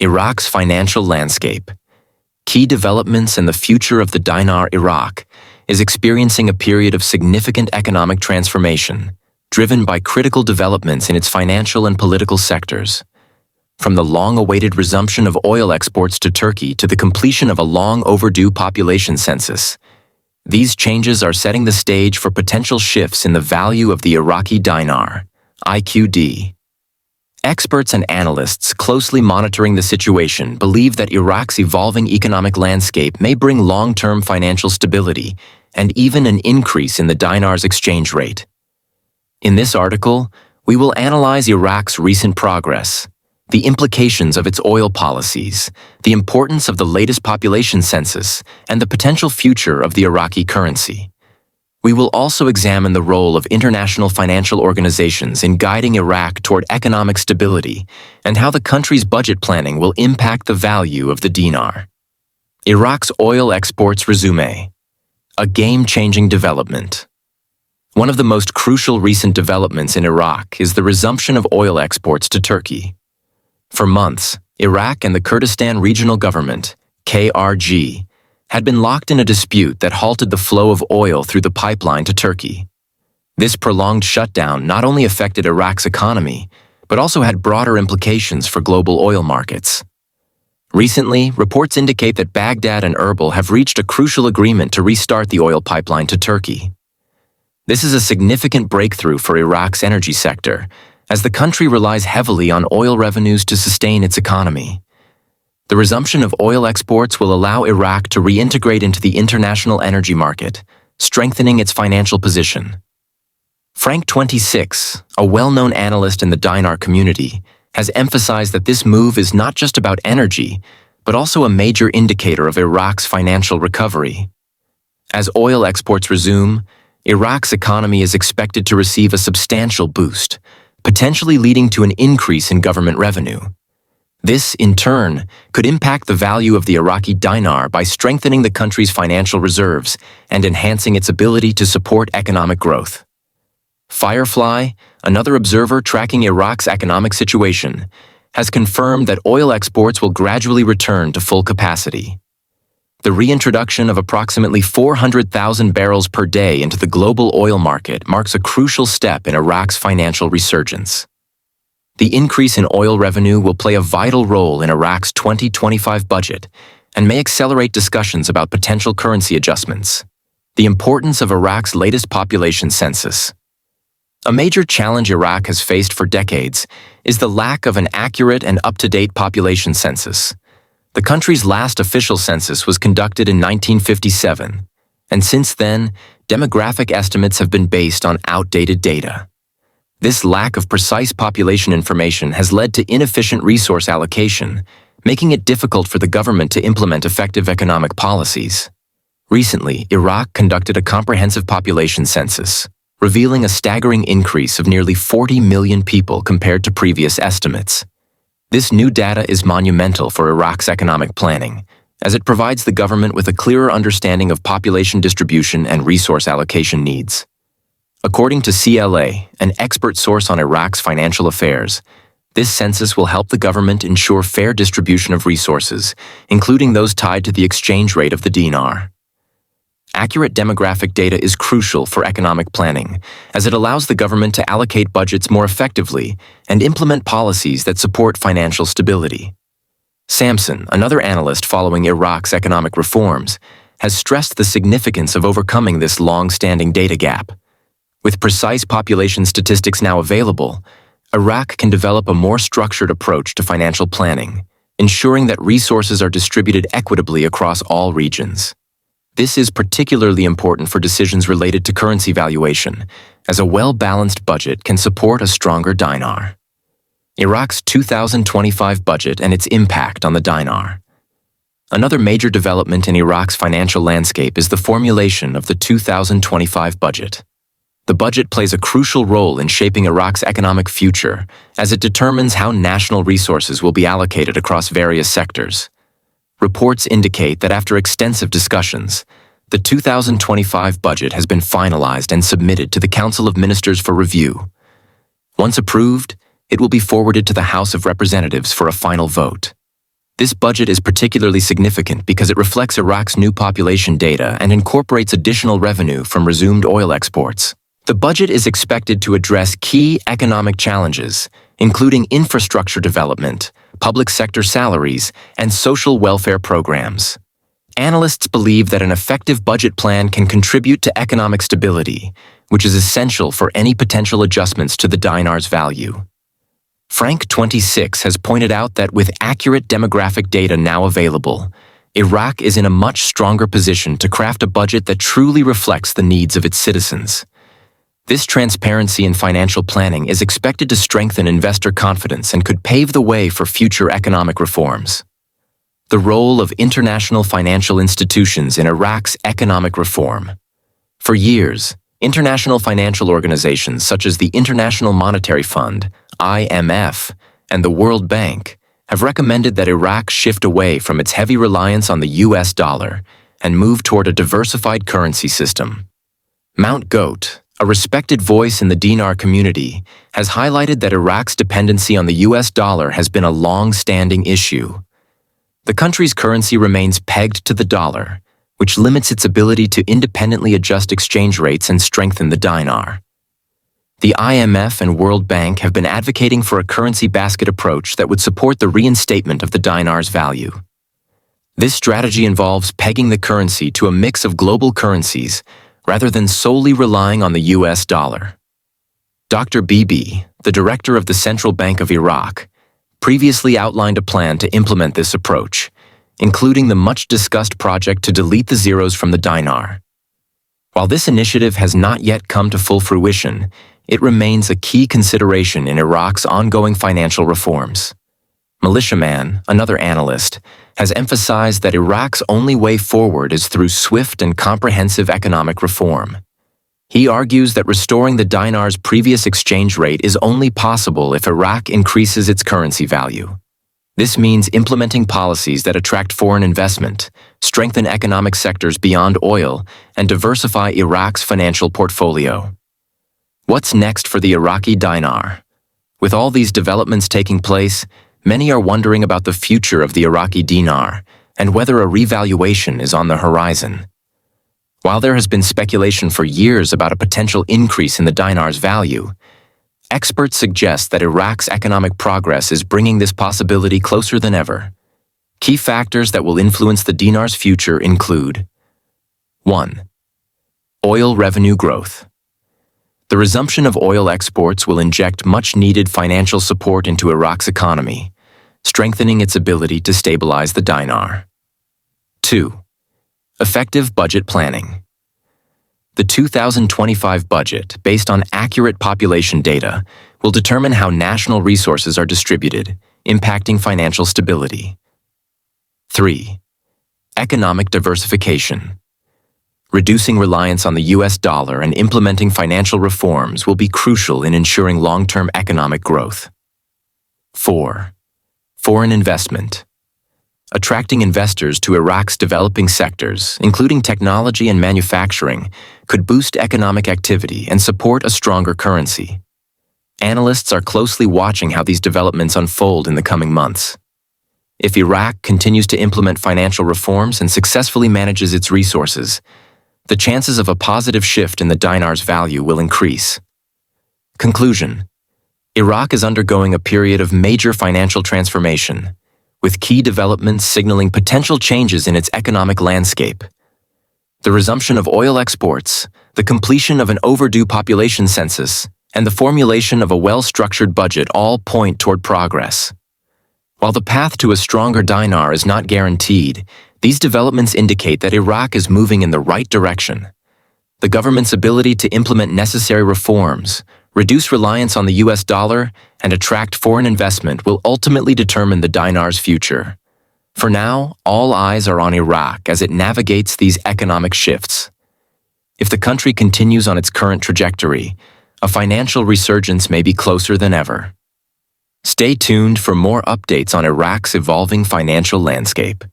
Iraq's financial landscape. Key developments in the future of the dinar. Iraq is experiencing a period of significant economic transformation, driven by critical developments in its financial and political sectors. From the long-awaited resumption of oil exports to Turkey to the completion of a long-overdue population census, these changes are setting the stage for potential shifts in the value of the Iraqi dinar, IQD. Experts and analysts closely monitoring the situation believe that Iraq's evolving economic landscape may bring long-term financial stability and even an increase in the dinar's exchange rate. In this article, we will analyze Iraq's recent progress, the implications of its oil policies, the importance of the latest population census, and the potential future of the Iraqi currency. We will also examine the role of international financial organizations in guiding Iraq toward economic stability and how the country's budget planning will impact the value of the dinar. Iraq's oil exports resume. A game-changing development. One of the most crucial recent developments in Iraq is the resumption of oil exports to Turkey. For months, Iraq and the Kurdistan Regional Government, KRG, had been locked in a dispute that halted the flow of oil through the pipeline to Turkey. This prolonged shutdown not only affected Iraq's economy, but also had broader implications for global oil markets. Recently, reports indicate that Baghdad and Erbil have reached a crucial agreement to restart the oil pipeline to Turkey. This is a significant breakthrough for Iraq's energy sector, as the country relies heavily on oil revenues to sustain its economy. The resumption of oil exports will allow Iraq to reintegrate into the international energy market, strengthening its financial position. Frank26, a well-known analyst in the dinar community, has emphasized that this move is not just about energy, but also a major indicator of Iraq's financial recovery. As oil exports resume, Iraq's economy is expected to receive a substantial boost, potentially leading to an increase in government revenue. This, in turn, could impact the value of the Iraqi dinar by strengthening the country's financial reserves and enhancing its ability to support economic growth. Firefly, another observer tracking Iraq's economic situation, has confirmed that oil exports will gradually return to full capacity. The reintroduction of approximately 400,000 barrels per day into the global oil market marks a crucial step in Iraq's financial resurgence. The increase in oil revenue will play a vital role in Iraq's 2025 budget and may accelerate discussions about potential currency adjustments. The importance of Iraq's latest population census. A major challenge Iraq has faced for decades is the lack of an accurate and up-to-date population census. The country's last official census was conducted in 1957, and since then, demographic estimates have been based on outdated data. This lack of precise population information has led to inefficient resource allocation, making it difficult for the government to implement effective economic policies. Recently, Iraq conducted a comprehensive population census, revealing a staggering increase of nearly 40 million people compared to previous estimates. This new data is monumental for Iraq's economic planning, as it provides the government with a clearer understanding of population distribution and resource allocation needs. According to CLA, an expert source on Iraq's financial affairs, this census will help the government ensure fair distribution of resources, including those tied to the exchange rate of the dinar. Accurate demographic data is crucial for economic planning, as it allows the government to allocate budgets more effectively and implement policies that support financial stability. Samson, another analyst following Iraq's economic reforms, has stressed the significance of overcoming this long-standing data gap. With precise population statistics now available, Iraq can develop a more structured approach to financial planning, ensuring that resources are distributed equitably across all regions. This is particularly important for decisions related to currency valuation, as a well-balanced budget can support a stronger dinar. Iraq's 2025 budget and its impact on the dinar. Another major development in Iraq's financial landscape is the formulation of the 2025 budget. The budget plays a crucial role in shaping Iraq's economic future, as it determines how national resources will be allocated across various sectors. Reports indicate that after extensive discussions, the 2025 budget has been finalized and submitted to the Council of Ministers for review. Once approved, it will be forwarded to the House of Representatives for a final vote. This budget is particularly significant because it reflects Iraq's new population data and incorporates additional revenue from resumed oil exports. The budget is expected to address key economic challenges, including infrastructure development, public sector salaries, and social welfare programs. Analysts believe that an effective budget plan can contribute to economic stability, which is essential for any potential adjustments to the dinar's value. Frank26 has pointed out that with accurate demographic data now available, Iraq is in a much stronger position to craft a budget that truly reflects the needs of its citizens. This transparency in financial planning is expected to strengthen investor confidence and could pave the way for future economic reforms. The role of international financial institutions in Iraq's economic reform. For years, international financial organizations such as the International Monetary Fund, IMF, and the World Bank have recommended that Iraq shift away from its heavy reliance on the US dollar and move toward a diversified currency system. Mt. Goat, a respected voice in the dinar community, has highlighted that Iraq's dependency on the US dollar has been a long-standing issue. The country's currency remains pegged to the dollar, which limits its ability to independently adjust exchange rates and strengthen the dinar. The IMF and World Bank have been advocating for a currency basket approach that would support the reinstatement of the dinar's value. This strategy involves pegging the currency to a mix of global currencies rather than solely relying on the US dollar. Dr. Bibi, the director of the Central Bank of Iraq, previously outlined a plan to implement this approach, including the much-discussed project to delete the zeros from the dinar. While this initiative has not yet come to full fruition, it remains a key consideration in Iraq's ongoing financial reforms. Militiaman, another analyst, has emphasized that Iraq's only way forward is through swift and comprehensive economic reform. He argues that restoring the dinar's previous exchange rate is only possible if Iraq increases its currency value. This means implementing policies that attract foreign investment, strengthen economic sectors beyond oil, and diversify Iraq's financial portfolio. What's next for the Iraqi dinar? With all these developments taking place, many are wondering about the future of the Iraqi dinar and whether a revaluation is on the horizon. While there has been speculation for years about a potential increase in the dinar's value, experts suggest that Iraq's economic progress is bringing this possibility closer than ever. Key factors that will influence the dinar's future include: 1. Oil revenue growth. The resumption of oil exports will inject much-needed financial support into Iraq's economy, strengthening its ability to stabilize the dinar. 2. Effective budget planning. The 2025 budget, based on accurate population data, will determine how national resources are distributed, impacting financial stability. 3. Economic diversification. Reducing reliance on the US dollar and implementing financial reforms will be crucial in ensuring long-term economic growth. 4. Foreign investment. Attracting investors to Iraq's developing sectors, including technology and manufacturing, could boost economic activity and support a stronger currency. Analysts are closely watching how these developments unfold in the coming months. If Iraq continues to implement financial reforms and successfully manages its resources, the chances of a positive shift in the dinar's value will increase. Conclusion: Iraq is undergoing a period of major financial transformation, with key developments signaling potential changes in its economic landscape. The resumption of oil exports, the completion of an overdue population census, and the formulation of a well-structured budget all point toward progress. While the path to a stronger dinar is not guaranteed, these developments indicate that Iraq is moving in the right direction. The government's ability to implement necessary reforms, reduce reliance on the US dollar, and attract foreign investment will ultimately determine the dinar's future. For now, all eyes are on Iraq as it navigates these economic shifts. If the country continues on its current trajectory, a financial resurgence may be closer than ever. Stay tuned for more updates on Iraq's evolving financial landscape.